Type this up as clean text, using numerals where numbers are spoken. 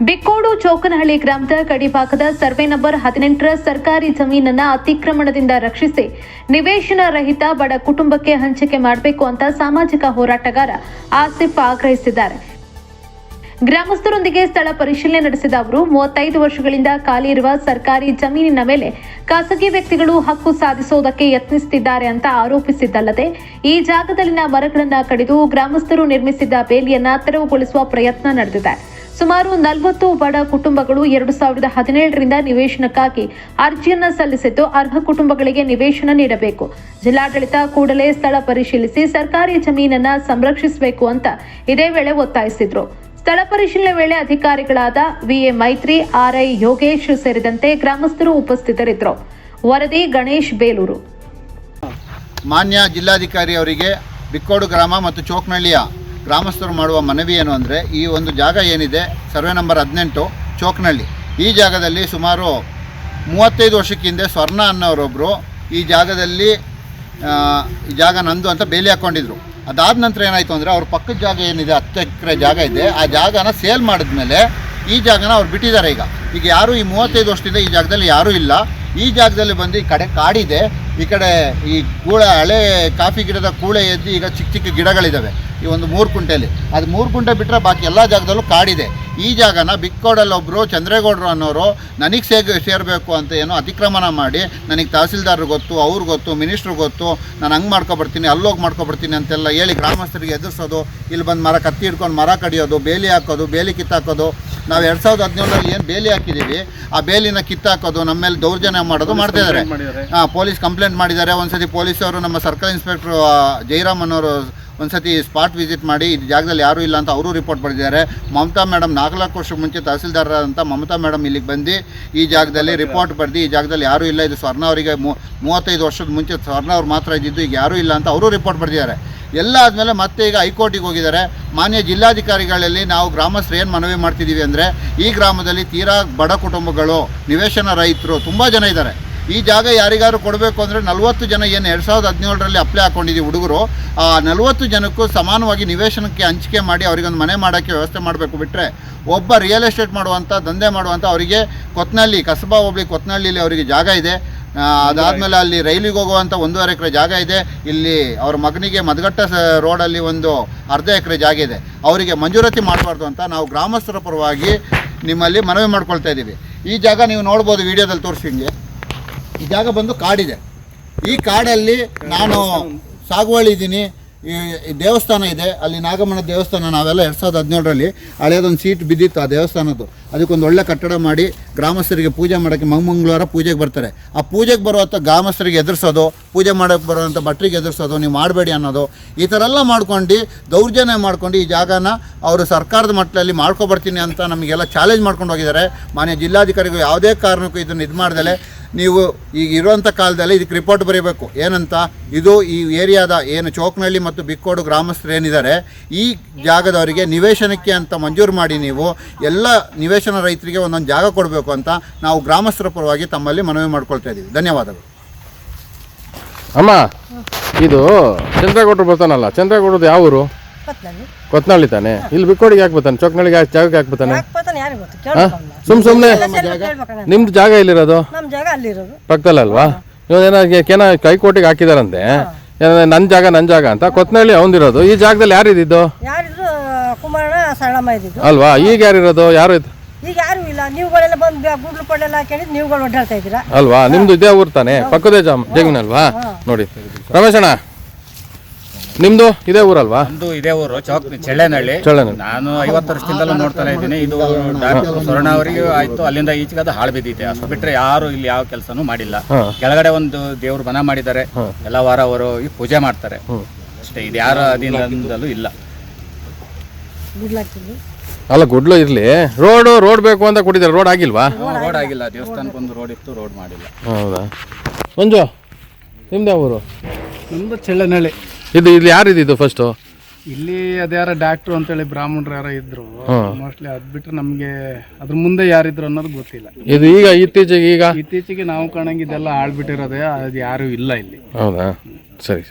ಬಿಕ್ಕೋಡು ಚೌಕನಹಳ್ಳಿ ಗ್ರಾಮದ ಗಡಿಭಾಗದ survey number 18ರ ಸರ್ಕಾರಿ ಜಮೀನನ್ನ ಅತಿಕ್ರಮಣದಿಂದ ರಕ್ಷಿಸಿ ನಿವೇಶನ ರಹಿತ ಬಡ ಕುಟುಂಬಕ್ಕೆ ಹಂಚಿಕೆ ಮಾಡಬೇಕು ಅಂತ ಸಾಮಾಜಿಕ ಹೋರಾಟಗಾರ ಆಸಿಫ್ ಆಗ್ರಹಿಸಿದ್ದಾರೆ. ಗ್ರಾಮಸ್ಥರೊಂದಿಗೆ ಸ್ಥಳ ಪರಿಶೀಲನೆ ನಡೆಸಿದ ಅವರು 35 ವರ್ಷಗಳಿಂದ ಖಾಲಿ ಇರುವ ಸರ್ಕಾರಿ ಜಮೀನಿನ ಮೇಲೆ ಖಾಸಗಿ ವ್ಯಕ್ತಿಗಳು ಹಕ್ಕು ಸಾಧಿಸುವುದಕ್ಕೆ ಯತ್ನಿಸುತ್ತಿದ್ದಾರೆ ಅಂತ ಆರೋಪಿಸಿದ್ದಲ್ಲದೆ ಈ ಜಾಗದಲ್ಲಿನ ಮರಗಳನ್ನು ಕಡಿದು ಗ್ರಾಮಸ್ಥರು ನಿರ್ಮಿಸಿದ್ದ ಬೇಲಿಯನ್ನ ತೆರವುಗೊಳಿಸುವ ಪ್ರಯತ್ನ ನಡೆದಿದೆ. ಸುಮಾರು 40 ಬಡ ಕುಟುಂಬಗಳು 2017ರಿಂದ ನಿವೇಶನಕ್ಕಾಗಿ ಅರ್ಜಿಯನ್ನ ಸಲ್ಲಿಸಿದ್ದು ಅರ್ಹ ಕುಟುಂಬಗಳಿಗೆ ನಿವೇಶನ ನೀಡಬೇಕು. ಜಿಲ್ಲಾಡಳಿತ ಕೂಡಲೇ ಸ್ಥಳ ಪರಿಶೀಲಿಸಿ ಸರ್ಕಾರಿ ಜಮೀನನ್ನ ಸಂರಕ್ಷಿಸಬೇಕು ಅಂತ ಇದೇ ವೇಳೆ ಒತ್ತಾಯಿಸಿದ್ರು. ಸ್ಥಳ ಪರಿಶೀಲನೆ ವೇಳೆ ಅಧಿಕಾರಿಗಳಾದ ವಿಎ ಮೈತ್ರಿ, ಆರ್ಐ ಯೋಗೇಶ್ ಸೇರಿದಂತೆ ಗ್ರಾಮಸ್ಥರು ಉಪಸ್ಥಿತರಿದ್ದರು. ವರದಿ ಗಣೇಶ್ ಬೇಲೂರು. ಮಾನ್ಯ ಜಿಲ್ಲಾಧಿಕಾರಿ ಅವರಿಗೆ ಬಿಕ್ಕೋಡು ಗ್ರಾಮ ಮತ್ತು ಚೌಕನಹಳ್ಳಿಯ ಗ್ರಾಮಸ್ಥರು ಮಾಡುವ ಮನವಿ ಏನು ಅಂದರೆ, ಈ ಒಂದು ಜಾಗ ಏನಿದೆ ಸರ್ವೆ ನಂಬರ್ 18 ಚೌಕನಹಳ್ಳಿ, ಈ ಜಾಗದಲ್ಲಿ ಸುಮಾರು 35 ವರ್ಷಕ್ಕೆ ಹಿಂದೆ ಸ್ವರ್ಣ ಅನ್ನೋರೊಬ್ಬರು ಈ ಜಾಗದಲ್ಲಿ ಈ ಜಾಗ ನಂದು ಅಂತ ಬೇಲಿ ಹಾಕ್ಕೊಂಡಿದ್ರು. ಅದಾದ ನಂತರ ಏನಾಯಿತು ಅಂದರೆ ಅವ್ರ ಪಕ್ಕದ ಜಾಗ ಏನಿದೆ 10 ಎಕರೆ ಜಾಗ ಇದೆ, ಆ ಜಾಗನ ಸೇಲ್ ಮಾಡಿದ್ಮೇಲೆ ಈ ಜಾಗನ ಅವ್ರು ಬಿಟ್ಟಿದ್ದಾರೆ. ಈಗ ಯಾರು ಈ 35 ವರ್ಷದಿಂದ ಈ ಜಾಗದಲ್ಲಿ ಯಾರೂ ಇಲ್ಲ. ಈ ಜಾಗದಲ್ಲಿ ಬಂದು ಈ ಕಡೆ ಕಾಡಿದೆ, ಈ ಕಡೆ ಈ ಕೂಳೆ ಹಳೆ ಕಾಫಿ ಗಿಡದ ಕೂಳೆ ಎದ್ದು ಈಗ ಚಿಕ್ಕ ಚಿಕ್ಕ ಗಿಡಗಳಿದ್ದಾವೆ. ಈ ಒಂದು 3 ಕುಂಟೆಯಲ್ಲಿ ಅದು 3 ಕುಂಟೆ ಬಿಟ್ಟರೆ ಬಾಕಿ ಎಲ್ಲ ಜಾಗದಲ್ಲೂ ಕಾಡಿದೆ. ಈ ಜಾಗನ ಬಿಕ್ಕೋಡಲ್ಲಿ ಒಬ್ಬರು ಚಂದ್ರೇಗೌಡರು ಅನ್ನೋರು ನನಗೆ ಸೇರಬೇಕು ಅಂತ ಏನೋ ಅತಿಕ್ರಮಣ ಮಾಡಿ, ನನಗೆ ತಹಸೀಲ್ದಾರ್ ಗೊತ್ತು, ಅವ್ರು ಗೊತ್ತು, ಮಿನಿಸ್ಟ್ರು ಗೊತ್ತು, ನಾನು ಹಂಗೆ ಮಾಡ್ಕೊಬರ್ತೀನಿ, ಅಲ್ಲೋಗಿ ಮಾಡ್ಕೊಬರ್ತೀನಿ ಅಂತೆಲ್ಲ ಹೇಳಿ ಗ್ರಾಮಸ್ಥರಿಗೆ ಎದುರಿಸೋದು, ಇಲ್ಲಿ ಬಂದು ಮರ ಕತ್ತಿ ಹಿಡ್ಕೊಂಡು ಮರ ಕಡಿಯೋದು, ಬೇಲಿ ಹಾಕೋದು, ಬೇಲಿ ಕಿತ್ತಾಕೋದು. ನಾವು 2017ರಲ್ಲಿ ಏನು ಬೇಲಿ ಹಾಕಿದ್ದೀವಿ ಆ ಬೇಲಿನ ಕಿತ್ತಾಕೋದು, ನಮ್ಮ ಮೇಲೆ ದೌರ್ಜನ್ಯ ಮಾಡೋದು ಮಾಡ್ತಿದ್ದಾರೆ. ಪೊಲೀಸ್ ಕಂಪ್ಲೇಂಟ್ ಮಾಡಿದ್ದಾರೆ. ಒಂದ್ಸತಿ ಪೊಲೀಸವರು ನಮ್ಮ ಸರ್ಕಲ್ ಇನ್ಸ್ಪೆಕ್ಟ್ರು ಜಯರಾಮ್ ಅನ್ನೋರು ಒಂದ್ಸತಿ ಸ್ಪಾಟ್ ವಿಸಿಟ್ ಮಾಡಿ ಈ ಜಾಗದಲ್ಲಿ ಯಾರೂ ಇಲ್ಲ ಅಂತ ಅವರು ರಿಪೋರ್ಟ್ ಮಾಡಿದ್ದಾರೆ. ಮಮತಾ ಮೇಡಮ್ 4 ವರ್ಷ ಮುಂಚೆ ತಹಸೀಲ್ದಾರ್ ಅಂತ ಮಮತಾ ಮೇಡಮ್ ಇಲ್ಲಿಗೆ ಬಂದು ಈ ಜಾಗದಲ್ಲಿ ರಿಪೋರ್ಟ್ ಬರೆದು ಈ ಜಾಗದಲ್ಲಿ ಯಾರೂ ಇಲ್ಲ, ಇದು ಸ್ವರ್ಣ ಅವರಿಗೆ 35 ವರ್ಷದ ಮುಂಚೆ ಸ್ವರ್ಣ ಅವ್ರು ಮಾತ್ರ ಇದ್ದಿದ್ದು, ಈಗ ಯಾರೂ ಇಲ್ಲ ಅಂತ ಅವರು ರಿಪೋರ್ಟ್ ಬರೆದಿದ್ದಾರೆ. ಎಲ್ಲ ಆದಮೇಲೆ ಮತ್ತೆ ಈಗ ಹೈಕೋರ್ಟಿಗೆ ಹೋಗಿದ್ದಾರೆ. ಮಾನ್ಯ ಜಿಲ್ಲಾಧಿಕಾರಿಗಳಲ್ಲಿ ನಾವು ಗ್ರಾಮಸ್ಥರು ಏನು ಮನವಿ ಮಾಡ್ತಿದ್ದೀವಿ ಅಂದರೆ, ಈ ಗ್ರಾಮದಲ್ಲಿ ತೀರಾ ಬಡ ಕುಟುಂಬಗಳು, ನಿವೇಶನ ರೈತರು ತುಂಬ ಜನ ಇದ್ದಾರೆ. ಈ ಜಾಗ ಯಾರಿಗಾರು ಕೊಡಬೇಕು ಅಂದರೆ 40 ಜನ ಏನು 2017ರಲ್ಲಿ ಅಪ್ಲೈ ಹಾಕ್ಕೊಂಡಿದ್ದೀವಿ ಹುಡುಗರು, ಆ 40 ಜನಕ್ಕೂ ಸಮಾನವಾಗಿ ನಿವೇಶನಕ್ಕೆ ಹಂಚಿಕೆ ಮಾಡಿ ಅವರಿಗೊಂದು ಮನೆ ಮಾಡೋಕ್ಕೆ ವ್ಯವಸ್ಥೆ ಮಾಡಬೇಕು. ಬಿಟ್ಟರೆ ಒಬ್ಬ ರಿಯಲ್ ಎಸ್ಟೇಟ್ ಮಾಡುವಂಥ ದಂಧೆ ಮಾಡುವಂಥ ಅವರಿಗೆ ಕೊತ್ನಹಳ್ಳಿ ಕಸಬಾ ಹೋಬಳಿ ಕೊತ್ನಹಳ್ಳಿಲಿ ಅವರಿಗೆ ಜಾಗ ಇದೆ. ಅದಾದಮೇಲೆ ಅಲ್ಲಿ ರೈಲಿಗೆ ಹೋಗುವಂಥ 1.5 ಎಕರೆ ಜಾಗ ಇದೆ. ಇಲ್ಲಿ ಅವ್ರ ಮಗನಿಗೆ ಮದಗಟ್ಟ ರೋಡಲ್ಲಿ ಒಂದು ಅರ್ಧ ಎಕರೆ ಜಾಗ ಇದೆ. ಅವರಿಗೆ ಮಂಜೂರಾತಿ ಮಾಡಬಾರ್ದು ಅಂತ ನಾವು ಗ್ರಾಮಸ್ಥರ ಪರವಾಗಿ ನಿಮ್ಮಲ್ಲಿ ಮನವಿ ಮಾಡ್ಕೊಳ್ತಾ ಇದ್ದೀವಿ. ಈ ಜಾಗ ನೀವು ನೋಡ್ಬೋದು, ವಿಡಿಯೋದಲ್ಲಿ ತೋರಿಸಿಂಗೆ ಈ ಜಾಗ ಬಂದು ಕಾಡಿದೆ. ಈ ಕಾಡಲ್ಲಿ ನಾನು ಸಾಗುವಳಿ ಈ ದೇವಸ್ಥಾನ ಇದೆ, ಅಲ್ಲಿ ನಾಗಮ್ಮನ ದೇವಸ್ಥಾನ. ನಾವೆಲ್ಲ 2017ರಲ್ಲಿ ಹಳೆಯದೊಂದು ಸೀಟ್ ಬಿದ್ದಿತ್ತು ಆ ದೇವಸ್ಥಾನದ್ದು. ಅದಕ್ಕೊಂದು ಒಳ್ಳೆ ಕಟ್ಟಡ ಮಾಡಿ ಗ್ರಾಮಸ್ಥರಿಗೆ ಪೂಜೆ ಮಾಡೋಕ್ಕೆ ಮಂಗಳವಾರ ಪೂಜೆಗೆ ಬರ್ತಾರೆ. ಆ ಪೂಜೆಗೆ ಬರುವಂಥ ಗ್ರಾಮಸ್ಥರಿಗೆ ಎದುರಿಸೋದು, ಪೂಜೆ ಮಾಡೋಕ್ಕೆ ಬರುವಂಥ ಭಟ್ರಿಗೆ ಎದುರಿಸೋದು, ನೀವು ಮಾಡಬೇಡಿ ಅನ್ನೋದು, ಈ ಥರ ಎಲ್ಲ ಮಾಡ್ಕೊಂಡು ದೌರ್ಜನ್ಯ ಮಾಡ್ಕೊಂಡು ಈ ಜಾಗನ ಅವರು ಸರ್ಕಾರದ ಮಟ್ಟದಲ್ಲಿ ಮಾಡ್ಕೊಬರ್ತೀನಿ ಅಂತ ನಮಗೆಲ್ಲ ಚಾಲೆಂಜ್ ಮಾಡ್ಕೊಂಡು ಹೋಗಿದ್ದಾರೆ. ಮಾನ್ಯ ಜಿಲ್ಲಾಧಿಕಾರಿಗಳು ಯಾವುದೇ ಕಾರಣಕ್ಕೂ ಇದನ್ನು ಇದು ಮಾಡ್ದಲೆ ನೀವು ಈಗ ಇರುವಂಥ ಕಾಲದಲ್ಲಿ ಇದಕ್ಕೆ ರಿಪೋರ್ಟ್ ಬರೀಬೇಕು. ಏನಂತ, ಇದು ಈ ಏರಿಯಾದ ಏನು ಚೌಕನಹಳ್ಳಿ ಮತ್ತು ಬಿಕ್ಕೋಡು ಗ್ರಾಮಸ್ಥರು ಏನಿದ್ದಾರೆ, ಈ ಜಾಗದವರಿಗೆ ನಿವೇಶನಕ್ಕೆ ಅಂತ ಮಂಜೂರು ಮಾಡಿ ನೀವು ಎಲ್ಲ ನಿವೇಶನ ರೈತರಿಗೆ ಒಂದೊಂದು ಜಾಗ ಕೊಡಬೇಕು ಅಂತ ನಾವು ಗ್ರಾಮಸ್ಥರ ಪರವಾಗಿ ತಮ್ಮಲ್ಲಿ ಮನವಿ ಮಾಡ್ಕೊಳ್ತಾ ಇದ್ದೀವಿ. ಧನ್ಯವಾದಗಳು. ಅಮ್ಮ, ಇದು ಚಂದ್ರೇಗೌಡರು ಬರ್ತಾನಲ್ಲ, ಚಂದ್ರೇಗೌಡರದು ಯಾವ ಊರು? ಕೊತ್ನಹಳ್ಳಿ ತಾನೆ. ಇಲ್ಲಿ ಬಿಕ್ಕೋಡಿಗೆ ಯಾಕೆ ಬರ್ತಾನೆ? ಚೌಕನಹಳ್ಳಿಗೆ ಜಾಗಕ್ಕೆ ಯಾಕೆ ಬರ್ತಾನೆ? ಸುಮ್ಮನೆ ನಿಮ್ದು ಜಾಗ ಎಲ್ಲಿರೋದು? ಪಕ್ಕದಲ್ಲಲ್ವಾ? ಇವನೇನ ಹೈಕೋರ್ಟಿಗೆ ಹಾಕಿದಾರಂತೆ, ನನ್ನ ಜಾಗ ಅಂತ. ಕೊತ್ನಹಳ್ಳಿ ಅವಂದಿರೋದು. ಈ ಜಾಗದಲ್ಲಿ ಯಾರಿದ್ದು ಅಲ್ವಾ? ಈಗ ಯಾರಿರೋದು? ಯಾರು ಈಗ ಯಾರು ಇಲ್ಲ. ನೀವುಗಳೆಲ್ಲ ಬಂದು ಗುಡ್ಲು ಪಡ್ಲೆಲ್ಲ ಹಾಕಿದ್ರೆ ನೀವುಗಳು ಒಡ್ಡಾಡ್ತಾ ಇದ್ದೀರಾ ಅಲ್ವಾ? ನಿಮ್ದು ಇದೇ ಊರು ತಾನೆ, ಪಕ್ಕದೇ ಜಮೀನಲ್ವಾ? ನೋಡಿ ರಮೇಶಣ್ಣ, ನಿಮ್ದು ಇದೇ ಊರಲ್ವಾ? ನಮ್ದು ಇದೇ ಊರು, ಚಳ್ಳನಹಳ್ಳಿ. ನಾನು 50 ವರ್ಷದಿಂದಲೂ ನೋಡ್ತಾನೆ ಇದ್ದೀನಿ. ಇದು ಡಾಕ್ಟರ್ ಸ್ವರ್ಣ ಅವರಿಗೆ ಆಯ್ತು, ಅಲ್ಲಿಂದ ಈಚೆಗೆ ಅದು ಹಾಳು ಬಿದ್ದಿದೆ. ಅಷ್ಟು ಬಿಟ್ರೆ ಯಾರು ಇಲ್ಲಿ ಯಾವ ಕೆಲಸನೂ ಮಾಡಿಲ್ಲ. ಕೆಳಗಡೆ ಒಂದು ದೇವ್ರು ಬನ ಮಾಡಿದ್ದಾರೆ, ಎಲ್ಲ ವಾರ ಅವರು ಪೂಜೆ ಮಾಡ್ತಾರೆ ಅಷ್ಟೇ. ಇದು ಯಾರ ಅಧೀನದಲ್ಲೂ ಇಲ್ಲ. ಅಲ್ಲ, ಗುಡ್ಲು ಇರ್ಲಿ, ರೋಡ್ ಬೇಕು ಅಂತ ಕೊಟ್ಟಿದ್ದಾರೆ. ರೋಡ್ ಆಗಿಲ್ವಾ? ರೋಡ್ ಆಗಿಲ್ಲ. ದೇವಸ್ಥಾನಕ್ಕೊಂದು ರೋಡ್ ಇತ್ತು, ರೋಡ್ ಮಾಡಿಲ್ಲ. ಹೌದಾ? ಮಂಜು, ನಿಮ್ದು ಊರು? ನಮ್ದು ಚಳ್ಳನಹಳ್ಳಿ. ಇಲ್ಲಿ ಯಾರಿದ್ದು ಫಸ್ಟು? ಇಲ್ಲಿ ಅದ್ಯಾರ ಡಾಕ್ಟ್ರು ಅಂತೇಳಿ ಬ್ರಾಹ್ಮಣರು ಯಾರೋ ಇದ್ರು ಮೋಸ್ಟ್ಲಿ. ಅದ್ ಬಿಟ್ರೆ ನಮ್ಗೆ ಅದ್ರ ಮುಂದೆ ಯಾರಿದ್ರು ಅನ್ನೋದು ಗೊತ್ತಿಲ್ಲ. ಇದು ಈಗ ಇತ್ತೀಚೆಗೆ ನಾವು ಕಾಣಂಗಿದೆಲ್ಲ ಆಳ್ಬಿಟ್ಟಿರೋದೇ, ಅದು ಯಾರು ಇಲ್ಲ ಇಲ್ಲಿ. ಹೌದಾ? ಸರಿ.